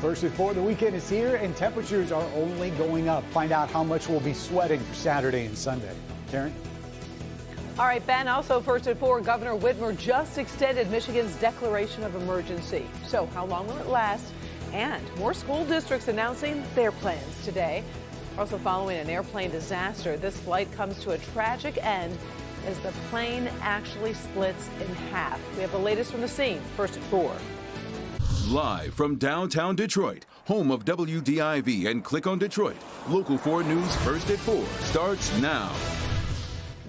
First at 4, the weekend is here and temperatures are only going up. Find out how much we'll be sweating for Saturday and Sunday. Karen? All right, Ben, also first at 4, Governor Whitmer just extended Michigan's declaration of emergency. So how long will it last? And more school districts announcing their plans today. Also following an airplane disaster, this flight comes to a tragic end as the plane actually splits in half. We have the latest from the scene, first at 4. Live from downtown Detroit, home of WDIV and Click on Detroit, Local 4 News First at 4 starts now.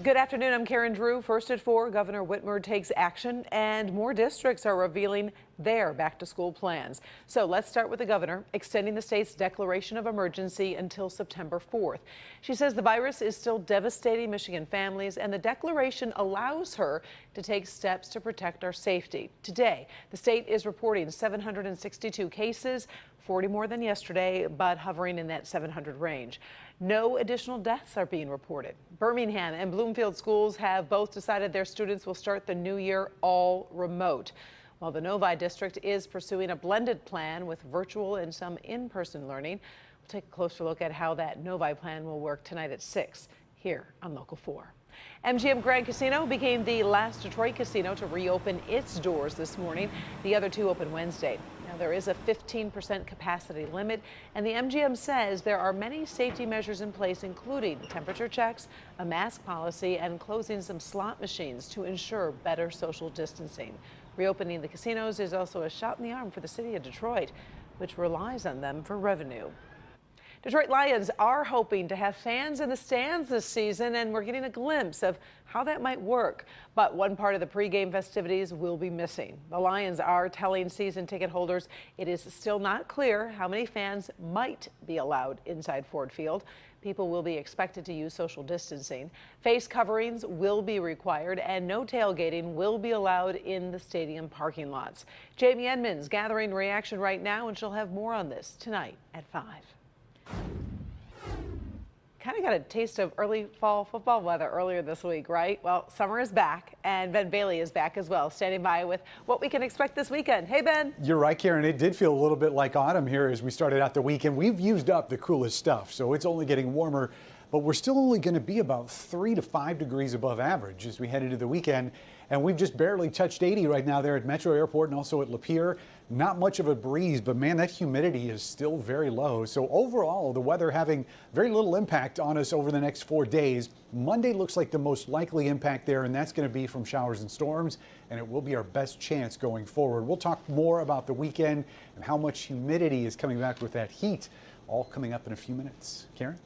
Good afternoon, I'm Karen Drew. First at 4, Governor Whitmer takes action and more districts are revealing their back-to-school plans. So let's start with the governor extending the state's declaration of emergency until September 4th. She says the virus is still devastating Michigan families and the declaration allows her to take steps to protect our safety. Today, the state is reporting 762 cases, 40 more than yesterday, but hovering in that 700 range. No additional deaths are being reported. Birmingham and Bloomfield schools have both decided their students will start the new year all remote, while the Novi district is pursuing a blended plan with virtual and some in-person learning. We'll take a closer look at how that Novi plan will work tonight at 6 here on Local 4. MGM Grand Casino became the last Detroit casino to reopen its doors this morning. The other two opened Wednesday. Now, there is a 15% capacity limit, and the MGM says there are many safety measures in place, including temperature checks, a mask policy, and closing some slot machines to ensure better social distancing. Reopening the casinos is also a shot in the arm for the city of Detroit, which relies on them for revenue. Detroit Lions are hoping to have fans in the stands this season, and we're getting a glimpse of how that might work. But one part of the pregame festivities will be missing. The Lions are telling season ticket holders it is still not clear how many fans might be allowed inside Ford Field. People will be expected to use social distancing. Face coverings will be required, and no tailgating will be allowed in the stadium parking lots. Jamie Edmonds gathering reaction right now, and she'll have more on this tonight at 5. Kind of got a taste of early fall football weather earlier this week, right? Well, summer is back, and Ben Bailey is back as well, standing by with what we can expect this weekend. Hey, Ben. You're right, Karen. It did feel a little bit like autumn here as we started out the weekend. We've used up the coolest stuff, so it's only getting warmer, but we're still only going to be about 3 to 5 degrees above average as we head into the weekend. And we've just barely touched 80 right now there at Metro Airport and also at Lapeer. Not much of a breeze, but man, that humidity is still very low. So overall, the weather having very little impact on us over the next 4 days. Monday looks like the most likely impact there, and that's going to be from showers and storms, and it will be our best chance going forward. We'll talk more about the weekend and how much humidity is coming back with that heat, all coming up in a few minutes. Karen?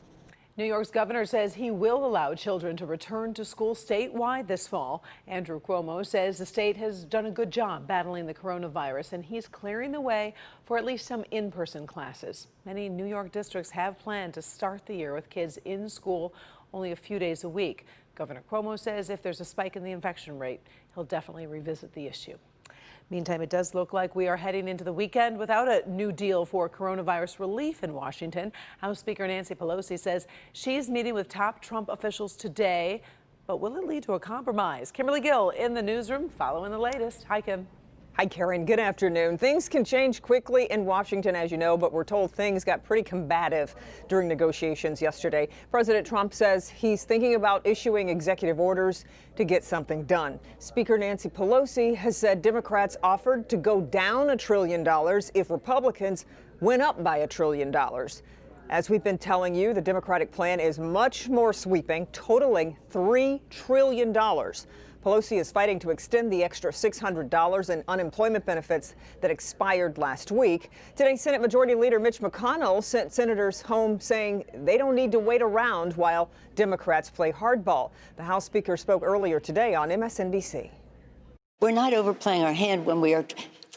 New York's governor says he will allow children to return to school statewide this fall. Andrew Cuomo says the state has done a good job battling the coronavirus, and he's clearing the way for at least some in-person classes. Many New York districts have planned to start the year with kids in school only a few days a week. Governor Cuomo says if there's a spike in the infection rate, he'll definitely revisit the issue. Meantime, it does look like we are heading into the weekend without a new deal for coronavirus relief in Washington. House Speaker Nancy Pelosi says she's meeting with top Trump officials today, but will it lead to a compromise? Kimberly Gill in the newsroom following the latest. Hi, Kim. Hi, Karen. Good afternoon. Things can change quickly in Washington, as you know, but we're told things got pretty combative during negotiations yesterday. President Trump says he's thinking about issuing executive orders to get something done. Speaker Nancy Pelosi has said Democrats offered to go down $1 trillion if Republicans went up by $1 trillion. As we've been telling you, the Democratic plan is much more sweeping, totaling $3 trillion. Pelosi is fighting to extend the extra $600 in unemployment benefits that expired last week. Today, Senate Majority Leader Mitch McConnell sent senators home saying they don't need to wait around while Democrats play hardball. The House Speaker spoke earlier today on MSNBC. We're not overplaying our hand when we are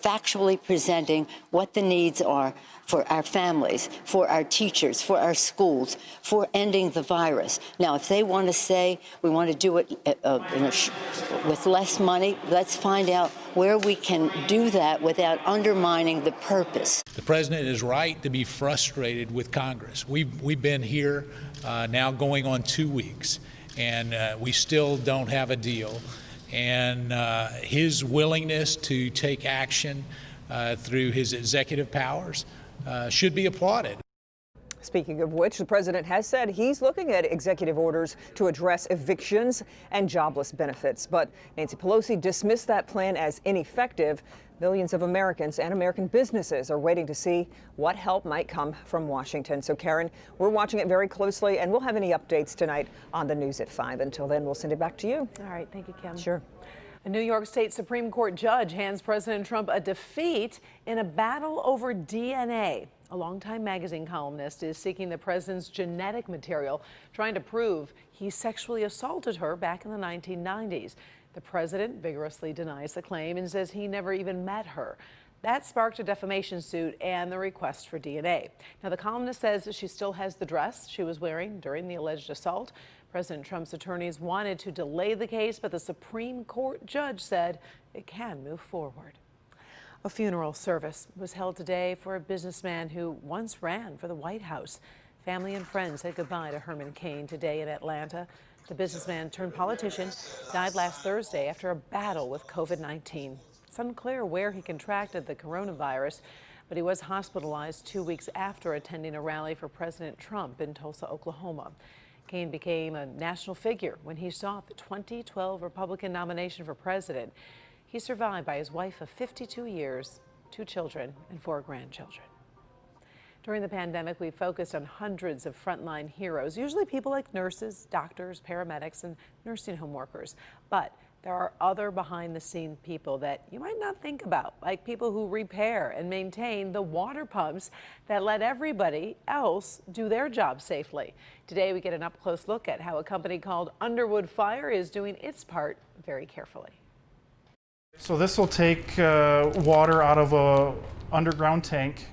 factually presenting what the needs are for our families, for our teachers, for our schools, for ending the virus. Now, if they want to say we want to do it with less money, let's find out where we can do that without undermining the purpose. The president is right to be frustrated with Congress. We've been here now going on 2 weeks, and we still don't have a deal. And his willingness to take action through his executive powers should be applauded. Speaking of which, the president has said he's looking at executive orders to address evictions and jobless benefits. But Nancy Pelosi dismissed that plan as ineffective. Millions of Americans and American businesses are waiting to see what help might come from Washington. So, Karen, we're watching it very closely, and we'll have any updates tonight on the news at 5. Until then, we'll send it back to you. All right. Thank you, Kim. Sure. A New York State Supreme Court judge hands President Trump a defeat in a battle over DNA. A longtime magazine columnist is seeking the president's genetic material, trying to prove he sexually assaulted her back in the 1990s. The president vigorously denies the claim and says he never even met her. That sparked a defamation suit and the request for DNA. Now, the columnist says she still has the dress she was wearing during the alleged assault. President Trump's attorneys wanted to delay the case, but the Supreme Court judge said it can move forward. A funeral service was held today for a businessman who once ran for the White House. Family and friends said goodbye to Herman Cain today in Atlanta. The businessman turned politician died last Thursday after a battle with COVID-19. It's unclear where he contracted the coronavirus, but he was hospitalized 2 weeks after attending a rally for President Trump in Tulsa, Oklahoma. Cain became a national figure when he sought the 2012 Republican nomination for president. He's survived by his wife of 52 years, 2 children, and 4 grandchildren. During the pandemic, we focused on hundreds of frontline heroes, usually people like nurses, doctors, paramedics, and nursing home workers. But there are other behind-the-scenes people that you might not think about, like people who repair and maintain the water pumps that let everybody else do their job safely. Today, we get an up-close look at how a company called Underwood Fire is doing its part very carefully. So this will take water out of a underground tank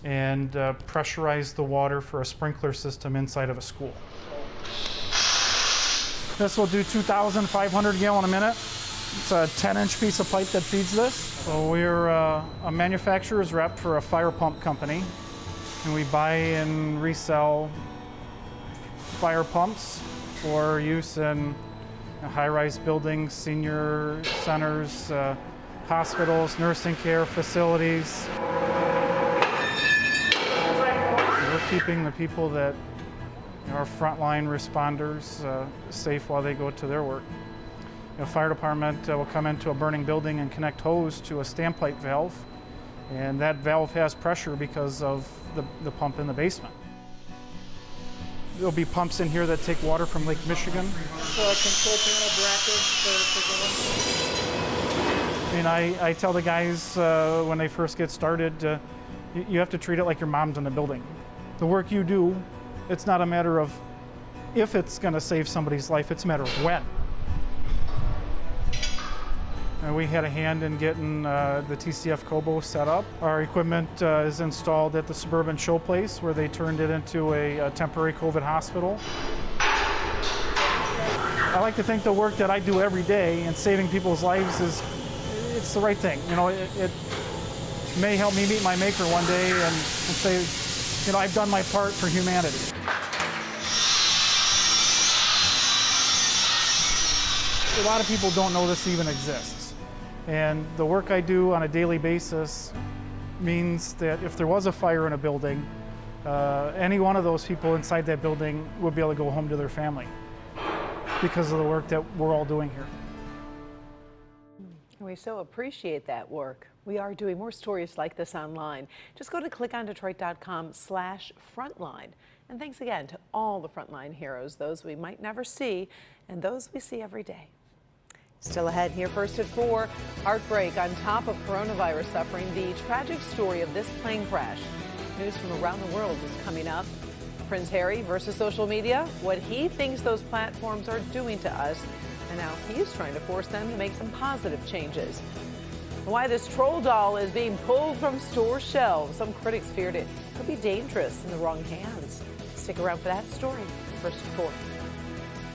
and pressurize the water for a sprinkler system inside of a school. This will do 2,500 gallon a minute. It's a 10-inch piece of pipe that feeds this. So we're a manufacturer's rep for a fire pump company, and we buy and resell fire pumps for use in high-rise buildings, senior centers, hospitals, nursing care facilities. We're keeping the people that are frontline responders safe while they go to their work. The fire department will come into a burning building and connect hose to a standpipe valve, and that valve has pressure because of the pump in the basement. There'll be pumps in here that take water from Lake Michigan. Control panel bracket. And I tell the guys when they first get started, you have to treat it like your mom's in the building. The work you do, it's not a matter of if it's going to save somebody's life, it's a matter of when. And we had a hand in getting the TCF Kobo set up. Our equipment is installed at the Suburban Showplace, where they turned it into a temporary COVID hospital. I like to think the work that I do every day in saving people's lives it's the right thing. You know, it may help me meet my maker one day and say, you know, I've done my part for humanity. A lot of people don't know this even exists. And the work I do on a daily basis means that if there was a fire in a building, any one of those people inside that building would be able to go home to their family because of the work that we're all doing here. We so appreciate that work. We are doing more stories like this online. Just go to clickondetroit.com/frontline. And thanks again to all the frontline heroes, those we might never see and those we see every day. Still ahead here first at 4, heartbreak on top of coronavirus suffering, the tragic story of this plane crash. News from around the world is coming up. Prince Harry versus social media, what he thinks those platforms are doing to us, and now he's trying to force them to make some positive changes. Why this troll doll is being pulled from store shelves. Some critics feared it could be dangerous in the wrong hands. Stick around for that story. First at 4.